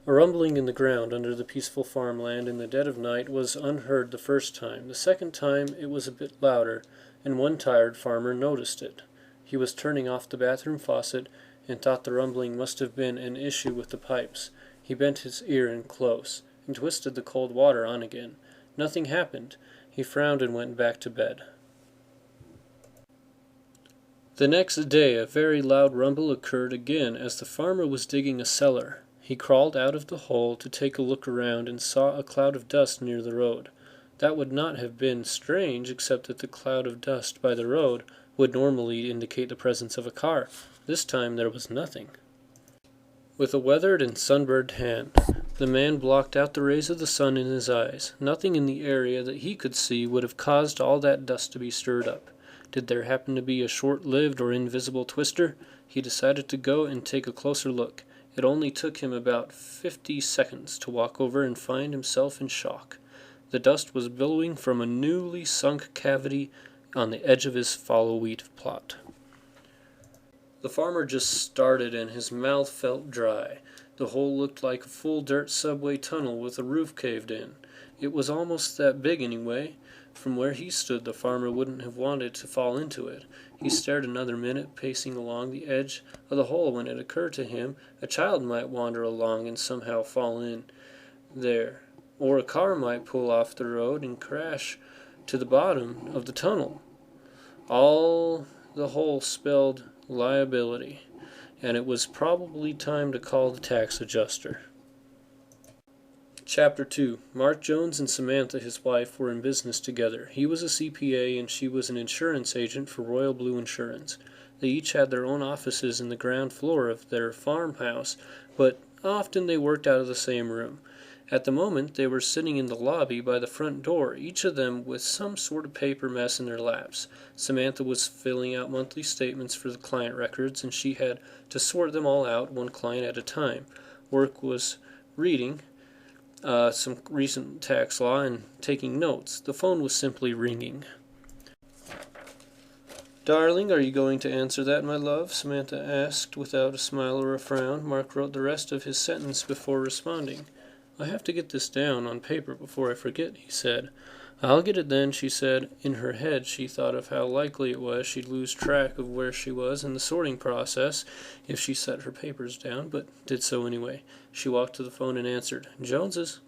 A rumbling in the ground under the peaceful farmland in the dead of night was unheard the first time. The second time it was a bit louder, and one tired farmer noticed it. He was turning off the bathroom faucet and thought the rumbling must have been an issue with the pipes. He bent his ear in close and twisted the cold water on again. Nothing happened. He frowned and went back to bed. The next day a very loud rumble occurred again as the farmer was digging a cellar. He crawled out of the hole to take a look around and saw a cloud of dust near the road. That would not have been strange except that the cloud of dust by the road would normally indicate the presence of a car. This time there was nothing. With a weathered and sunburned hand, the man blocked out the rays of the sun in his eyes. Nothing in the area that he could see would have caused all that dust to be stirred up. Did there happen to be a short-lived or invisible twister? He decided to go and take a closer look. It only took him about 50 seconds to walk over and find himself in shock. The dust was billowing from a newly sunk cavity on the edge of his fallow wheat plot. The farmer just started and his mouth felt dry. The hole looked like a full dirt subway tunnel with a roof caved in. It was almost that big anyway. From where he stood, the farmer wouldn't have wanted to fall into it. He stared another minute, pacing along the edge of the hole when it occurred to him a child might wander along and somehow fall in there, or a car might pull off the road and crash to the bottom of the tunnel. All the hole spelled liability, and it was probably time to call the tax adjuster. Chapter 2. Mark Jones and Samantha, his wife, were in business together. He was a CPA and she was an insurance agent for Royal Blue Insurance. They each had their own offices in the ground floor of their farmhouse, but often they worked out of the same room. At the moment they were sitting in the lobby by the front door, each of them with some sort of paper mess in their laps. Samantha was filling out monthly statements for the client records, and she had to sort them all out one client at a time. Work was reading some recent tax law and taking notes. The phone was simply ringing. "Darling, are you going to answer that, my love?" Samantha asked without a smile or a frown. Mark wrote the rest of his sentence before responding. "I have to get this down on paper before I forget," he said. "I'll get it then," she said. In her head she thought of how likely it was she'd lose track of where she was in the sorting process if she set her papers down, but did so anyway. She walked to the phone and answered. "Jones's."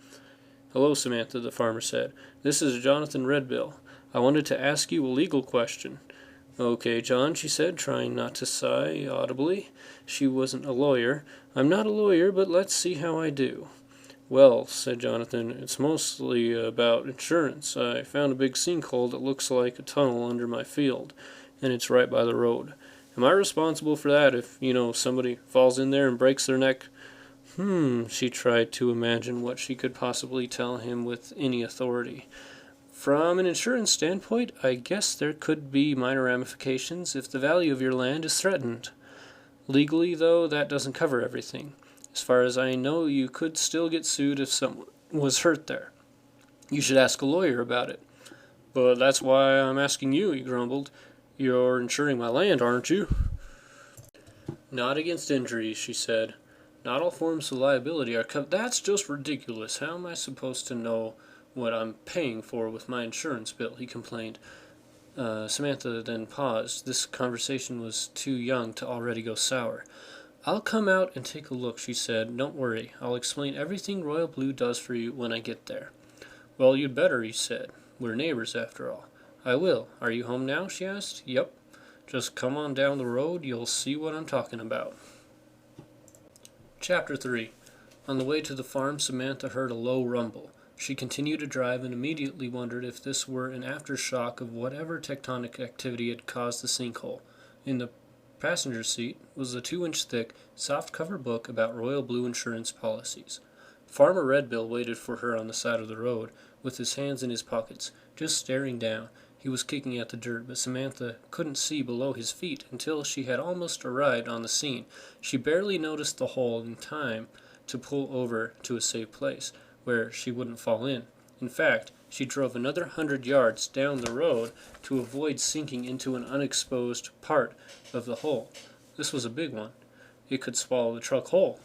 "Hello, Samantha," the farmer said. "This is Jonathan Redbill. I wanted to ask you a legal question." "Okay, John," she said, trying not to sigh audibly. She wasn't a lawyer. "I'm not a lawyer, but let's see how I do." "Well," said Jonathan, "it's mostly about insurance. I found a big sinkhole that looks like a tunnel under my field, and it's right by the road. Am I responsible for that if, somebody falls in there and breaks their neck?" She tried to imagine what she could possibly tell him with any authority. "From an insurance standpoint, I guess there could be minor ramifications if the value of your land is threatened. Legally, though, that doesn't cover everything. As far as I know, you could still get sued if someone was hurt there. You should ask a lawyer about it." "But that's why I'm asking you," he grumbled. "You're insuring my land, aren't you?" "Not against injuries," she said. "Not all forms of liability are covered." "That's just ridiculous. How am I supposed to know what I'm paying for with my insurance bill?" he complained. Samantha then paused. This conversation was too young to already go sour. "I'll come out and take a look," she said. "Don't worry. I'll explain everything Royal Blue does for you when I get there." "Well, you'd better," he said. "We're neighbors, after all." "I will. Are you home now?" she asked. "Yep. Just come on down the road. You'll see what I'm talking about." Chapter 3. On the way to the farm, Samantha heard a low rumble. She continued to drive and immediately wondered if this were an aftershock of whatever tectonic activity had caused the sinkhole. In the passenger seat was a 2-inch thick, soft-cover book about Royal Blue Insurance policies. Farmer Redbill waited for her on the side of the road, with his hands in his pockets, just staring down. He was kicking at the dirt, but Samantha couldn't see below his feet until she had almost arrived on the scene. She barely noticed the hole in time to pull over to a safe place, where she wouldn't fall in. In fact, she drove another 100 yards down the road to avoid sinking into an unexposed part of the hole. This was a big one. It could swallow the truck whole.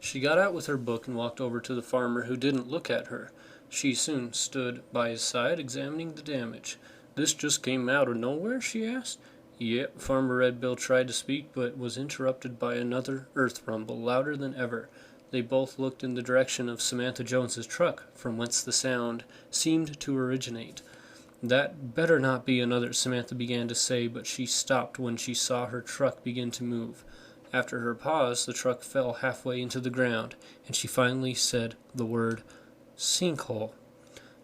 She got out with her book and walked over to the farmer, who didn't look at her. She soon stood by his side, examining the damage. "This just came out of nowhere?" she asked. "Yep." Farmer Red Bill tried to speak, but was interrupted by another earth rumble, louder than ever. They both looked in the direction of Samantha Jones's truck, from whence the sound seemed to originate. "That better not be another," Samantha began to say, but she stopped when she saw her truck begin to move. After her pause, the truck fell halfway into the ground, and she finally said the word sinkhole.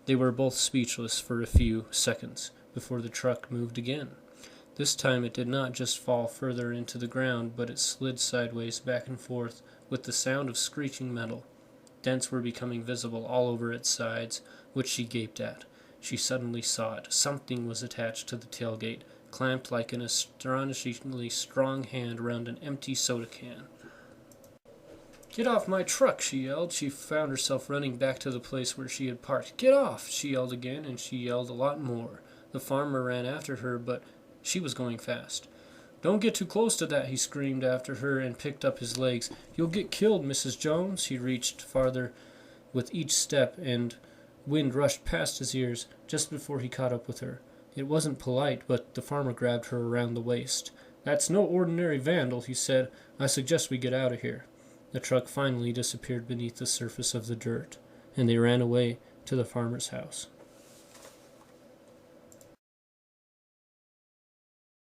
They were both speechless for a few seconds before the truck moved again. This time it did not just fall further into the ground, but it slid sideways back and forth with the sound of screeching metal. Dents were becoming visible all over its sides, which she gaped at. She suddenly saw it. Something was attached to the tailgate, clamped like an astonishingly strong hand around an empty soda can. "Get off my truck!" she yelled. She found herself running back to the place where she had parked. "Get off!" she yelled again, and she yelled a lot more. The farmer ran after her, but she was going fast. "Don't get too close to that," he screamed after her and picked up his legs. "You'll get killed, Mrs. Jones." He reached farther with each step, and wind rushed past his ears just before he caught up with her. It wasn't polite, but the farmer grabbed her around the waist. "That's no ordinary vandal," he said. "I suggest we get out of here." The truck finally disappeared beneath the surface of the dirt, and they ran away to the farmer's house.